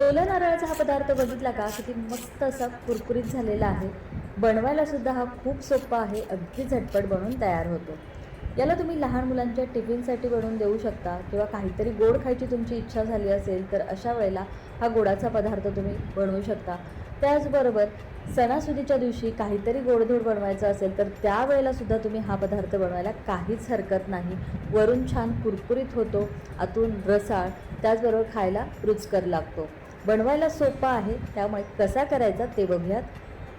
ओल्या नारळाचा हा पदार्थ बघितला का? किती मस्त असा कुरकुरीत झालेला आहे. बनवायला सुद्धा हा खूप सोपा आहे. अगदी झटपट बनून तयार होतो. याला तुम्ही लहान मुलांच्या टिफिनसाठी बनवून देऊ शकता किंवा काहीतरी गोड खायची तुमची इच्छा झाली असेल तर अशा वेळेला हा गोडाचा पदार्थ तुम्ही बनवू शकता. त्याचबरोबर सणासुदीच्या दिवशी काहीतरी गोडधोड बनवायचं असेल तर त्यावेळेला सुद्धा तुम्ही हा पदार्थ बनवायला काहीच हरकत नाही. वरून छान कुरकुरीत होतो, आतून रसाळ, त्याचबरोबर खायला रुचकर लागतो. बनवायला सोपा आहे, त्यामुळे कसा करायचा ते बघूयात.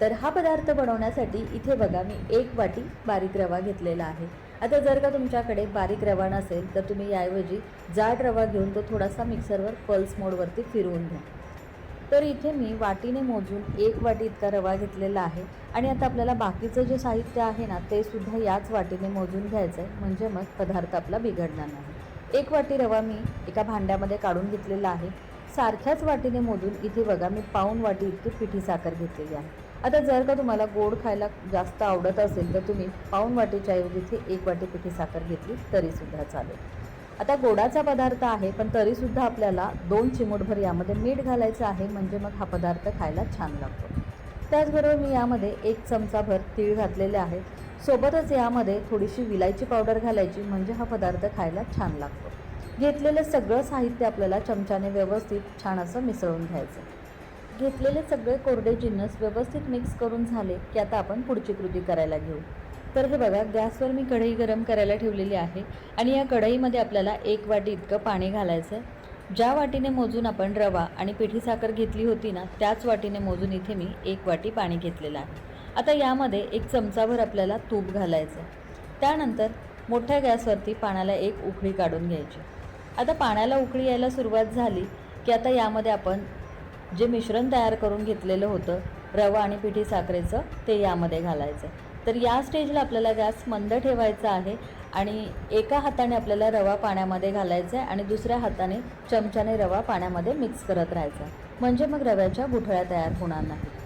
तर हा पदार्थ बनवण्यासाठी इथे बघा मी 1 वाटी बारीक रवा घेतलेला आहे. आता जर का तुमच्याकडे बारीक रवा नसेल तर तुम्ही याऐवजी जाड रवा घेऊन तो थोडासा मिक्सरवर पल्स मोडवरती फिरवून घ्या. तर इथे मी वाटीने मोजून 1 वाटी इतका रवा घेतलेला आहे आणि आता आपल्याला बाकीचं जे साहित्य आहे ना ते सुद्धा याच वाटीने मोजून घ्यायचं आहे, म्हणजे मग पदार्थ आपला बिघडणार नाही. 1 वाटी रवा मी एका भांड्यामध्ये काढून घेतलेला आहे. सारख्याच वाटीने मोजून इथे बघा मी पाऊण वाटी इतकी पिठी साखर घेतलेली आहे. आता जर का तुम्हाला गोड खायला जास्त आवडत असेल तर तुम्ही पाऊण वाटीच्या ऐवजी इथे 1 वाटी पिठी साखर घेतली तरीसुद्धा चालेल. आता गोडाचा पदार्थ आहे पण तरीसुद्धा आपल्याला 2 चिमूटभर यामध्ये मीठ घालायचं आहे, म्हणजे मग हा पदार्थ खायला छान लागतो. त्याचबरोबर मी यामध्ये 1 चमचाभर तीळ घातलेले आहेत. सोबतच यामध्ये थोडीशी विलायची पावडर घालायची, म्हणजे हा पदार्थ खायला छान लागतो. घेतलेलं सगळं साहित्य आपल्याला चमच्याने व्यवस्थित छान असं मिसळून घ्यायचं. घेतलेले सगळे कोरडे जिन्नस व्यवस्थित मिक्स करून झाले की आता आपण पुढची कृती करायला घेऊ. तर हे बघा, गॅसवर मी कढई गरम करायला ठेवलेली आहे आणि या कढईमध्ये आपल्याला 1 वाटी इतकं पाणी घालायचं आहे. ज्या वाटीने मोजून आपण रवा आणि पिठी साखर घेतली होती ना त्याच वाटीने मोजून इथे मी 1 वाटी पाणी घेतलेलं आहे. आता यामध्ये 1 चमचाभर आपल्याला तूप घालायचं. त्यानंतर मोठ्या गॅसवरती पाण्याला 1 उकळी काढून घ्यायची. आता पाण्याला उकळी यायला सुरुवात झाली की आता यामध्ये आपण जे मिश्रण तयार करून घेतलेलं होतं रवा आणि पिठी साखरेचं ते यामध्ये घालायचं. तर या स्टेजला आपल्याला गॅस मंद ठेवायचा आहे आणि एका हाताने आपल्याला रवा पाण्यामध्ये घालायचा आहे आणि दुसऱ्या हाताने चमच्याने रवा पाण्यामध्ये मिक्स करत राहायचा, म्हणजे मग रव्याच्या गुठळ्या तयार होणार नाही.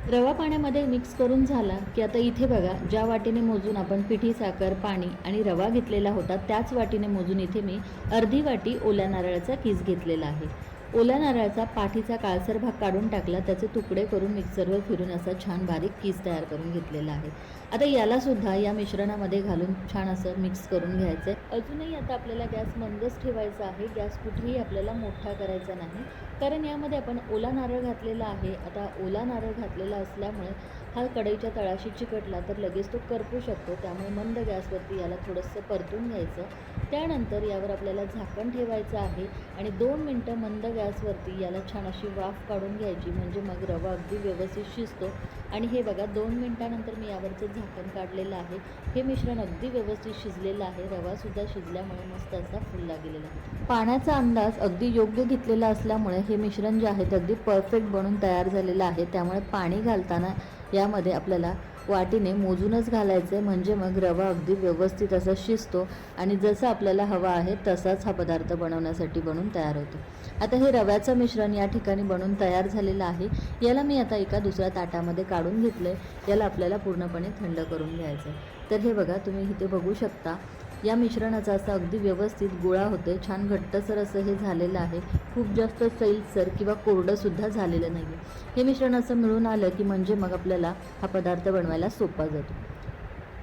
रवा पाण्यामध्ये मिक्स करून झाला की आता इथे बघा, ज्या वाटीने मोजून आपण पिठी साखर, पाणी आणि रवा घेतलेला होता त्याच वाटीने मोजून इथे मी अर्धी वाटी ओल्या नारळाचा किस घेतलेला आहे. ओल्या नारळाचा पाठीचा काळसर भाग काढून टाकला, त्याचे तुकडे करून मिक्सरवर फिरून असा छान बारीक किस तयार करून घेतलेला आहे. आता यालासुद्धा या मिश्रणामध्ये घालून छान असं मिक्स करून घ्यायचं आहे. अजूनही आता आपल्याला गॅस मंदच ठेवायचा आहे. गॅस कुठेही आपल्याला मोठा करायचा नाही, कारण यामध्ये आपण ओला नारळ घातलेला आहे. आता ओला नारळ घातलेला असल्यामुळे हा कढईच्या तळाशी चिकटला तर लगेच तो करपू शकतो, त्यामुळे मंद गॅसवरती याला थोडंसं परतून घ्यायचं. त्यानंतर यावर आपल्याला झाकण ठेवायचं आहे आणि 2 मिनटं मंद गॅसवरती याला छान अशी वाफ काढून घ्यायची, म्हणजे मग रवा अगदी व्यवस्थित शिजतो. आणि हे बघा, 2 मिनटानंतर मी यावरचं झाकण काढलेलं आहे. हे मिश्रण अगदी व्यवस्थित शिजलेलं आहे. रवासुद्धा शिजल्यामुळे मस्त असा फुलला गेलेला आहे. पाण्याचा अंदाज अगदी योग्य घेतलेला असल्यामुळे हे मिश्रण जे आहे ते अगदी परफेक्ट बनून तयार झालेलं आहे. त्यामुळे पाणी घालताना यामध्ये आपल्याला वाटीने मोजूनच घालायचं आहे, म्हणजे मग रवा अगदी व्यवस्थित असा शिजतो आणि जसं आपल्याला हवा आहे तसाच हा पदार्थ बनवण्यासाठी बनून तयार होतो. आता हे रव्याचं मिश्रण या ठिकाणी बनून तयार झालेलं आहे. याला मी आता एका दुसऱ्या ताटामध्ये काढून घेतलं आहे. याला आपल्याला पूर्णपणे थंड करून घ्यायचं आहे. तर हे बघा, तुम्ही इथे बघू शकता या मिश्रणाचा असं अगदी व्यवस्थित गोळा होते. छान घट्टसर असं हे झालेलं आहे. खूप जास्त सैलसर किंवा कोरडंसुद्धा झालेलं नाही आहे. हे मिश्रण असं मिळून आलं की म्हणजे मग आपल्याला हा पदार्थ बनवायला सोपा जातो.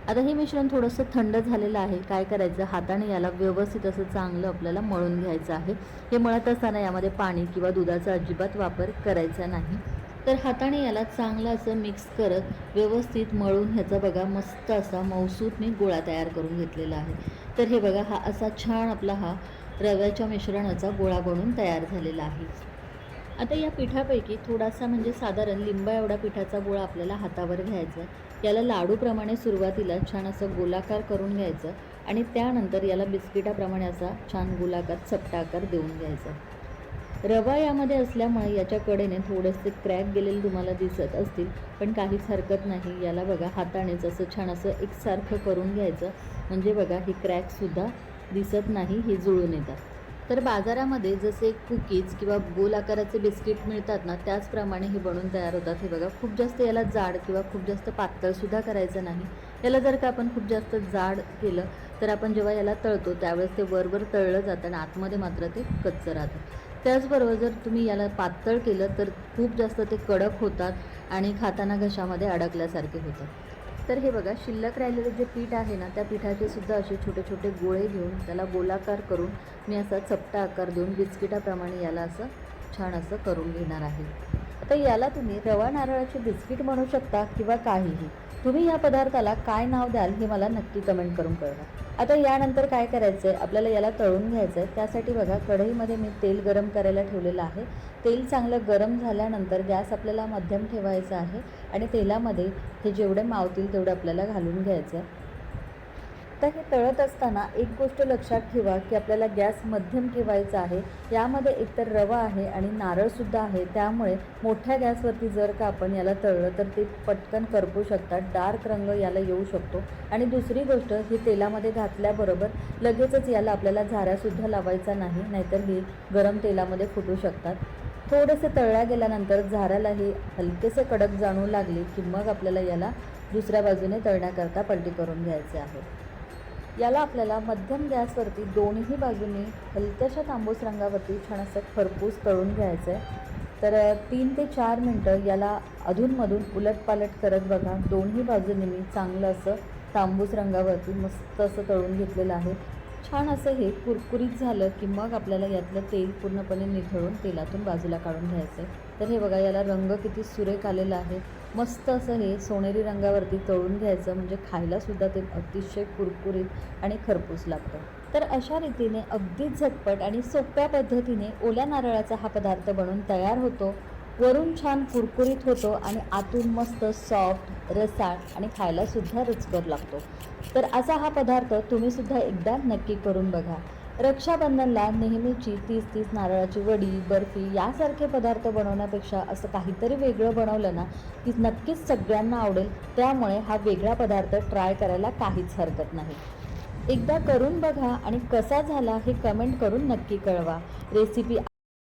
आता हे मिश्रण थोडंसं थंड झालेलं आहे. काय करायचं, हाताने याला व्यवस्थित असं चांगलं आपल्याला मळून घ्यायचं आहे. हे मळत असताना यामध्ये पाणी किंवा दुधाचा अजिबात वापर करायचा नाही. तर हाताने याला चांगलं असं मिक्स करत व्यवस्थित मळून ह्याचा बघा मस्त असा मऊसूत मी गोळा तयार करून घेतलेला आहे. तर हे बघा, हा असा छान आपला हा रव्याच्या मिश्रणाचा गोळा बनून तयार झालेला आहे. आता या पिठापैकी थोडासा म्हणजे साधारण लिंबा एवढा पिठाचा गोळा आपल्याला हातावर घ्यायचा. याला लाडूप्रमाणे सुरुवातीला छान असं गोलाकार करून घ्यायचं आणि त्यानंतर याला बिस्किटाप्रमाणे असा छान गोलाकार चपटा आकार देऊन घ्यायचा. रवा यामध्ये असल्यामुळे याच्या कडेने थोडेसे क्रॅक गेलेले तुम्हाला दिसत असतील, पण काहीच हरकत नाही. याला बघा हातानेच असं छान असं एकसारखं करून घ्यायचं, म्हणजे बघा ही क्रॅकसुद्धा दिसत नाही, ही जुळून येतात. तर बाजारामध्ये जसे कुकीज किंवा गोल आकाराचे बिस्किट मिळतात ना त्याचप्रमाणे हे बनून तयार होतात. हे बघा, खूप जास्त याला जाड किंवा खूप जास्त पातळसुद्धा करायचं नाही. याला जर का आपण खूप जास्त जाड केलं तर आपण जेव्हा याला तळतो त्यावेळेस ते वरवर तळलं जातं आणि आतमध्ये मात्र ते कच्चं राहतं. त्याचबरोबर जर तुम्ही याला पातळ केलं तर खूप जास्त ते कडक होतात आणि खाताना घशामध्ये अडकल्यासारखे होतात. तर हे बघा, शिल्लक राहिलेलं जे पीठ आहे ना, त्या पिठाचे सुद्धा असे छोटे छोटे गोळे घेऊन त्याला गोलाकार करून मी असा चपटा आकार देऊन बिस्किटाप्रमाणे याला असं छान असं करून घेणार आहे. आता याला तुम्ही रवा नारळाचे बिस्किट म्हणू शकता किंवा काहीही. तुम्ही या पदार्थाला काय नाव द्याल हे मला नक्की कमेंट करून कळवा. आता यानंतर काय करायचं आहे, आपल्याला याला तळून घ्यायचं आहे. त्यासाठी बघा, कढईमध्ये मी तेल गरम करायला ठेवलेलं आहे. तेल चांगलं गरम झाल्यानंतर गॅस आपल्याला मध्यम ठेवायचा आहे आणि तेलामध्ये हे जेवढे मावतील तेवढे आपल्याला घालून घ्यायचं आहे. तर हे तळत असताना एक गोष्ट लक्षात ठेवा की आपल्याला गॅस मध्यम ठेवायचा आहे. यामध्ये एकतर रवा आहे आणि नारळसुद्धा आहे, त्यामुळे मोठ्या गॅसवरती जर का आपण याला तळलं तर ते पटकन करपू शकतात, डार्क रंग याला येऊ शकतो. आणि दुसरी गोष्ट, हे तेलामध्ये घातल्याबरोबर लगेचच याला आपल्याला झाऱ्यासुद्धा लावायचा नाही, नाहीतर हे गरम तेलामध्ये फुटू शकतात. थोडेसे तळल्या गेल्यानंतर झाऱ्याला हे हलकेसे कडक जाणू लागले की मग आपल्याला याला दुसऱ्या बाजूने तळण्याकरता पलटी करून घ्यायचे आहे. याला आपल्याला मध्यम गॅसवरती दोन्ही बाजूनी हलक्याशा तांबूस रंगावरती छान असं खरपूस तळून घ्यायचं आहे. तर 3 ते 4 मिनटं याला अधूनमधून उलटपालट करत बघा. दोन्ही बाजूंनी मी चांगलं असं तांबूस रंगावरती मस्त असं तळून घेतलेलं आहे. छान असं हे कुरकुरीत झालं की मग आपल्याला यातलं तेल पूर्णपणे निथळून तेलातून बाजूला काढून घ्यायचं आहे. तर हे बघा, याला रंग किती सुरेख आलेला आहे. मस्त असं हे सोनेरी रंगावरती तळून घ्यायचं, म्हणजे खायलासुद्धा ते अतिशय कुरकुरीत आणि खरपूस लागतं. तर अशा रीतीने अगदी झटपट आणि सोप्या पद्धतीने ओल्या नारळाचा हा पदार्थ बनून तयार होतो. वरून छान कुरकुरीत होतो आणि आतून मस्त सॉफ्ट, रसाळ आणि खायलासुद्धा रुचकर लागतो. तर असा हा पदार्थ तुम्हीसुद्धा एकदा नक्की करून बघा. रक्षाबंधनला नेहमीची 30-30 नारळाची वडी, बर्फी यासारखे पदार्थ बनवण्यापेक्षा असं काहीतरी वेगळं बनवलं ना की नक्कीच सगळ्यांना आवडेल. त्यामुळे हा वेगळा पदार्थ ट्राय करायला काहीच हरकत नाही. एकदा करून बघा आणि कसा झाला हे कमेंट करून नक्की कळवा. रेसिपी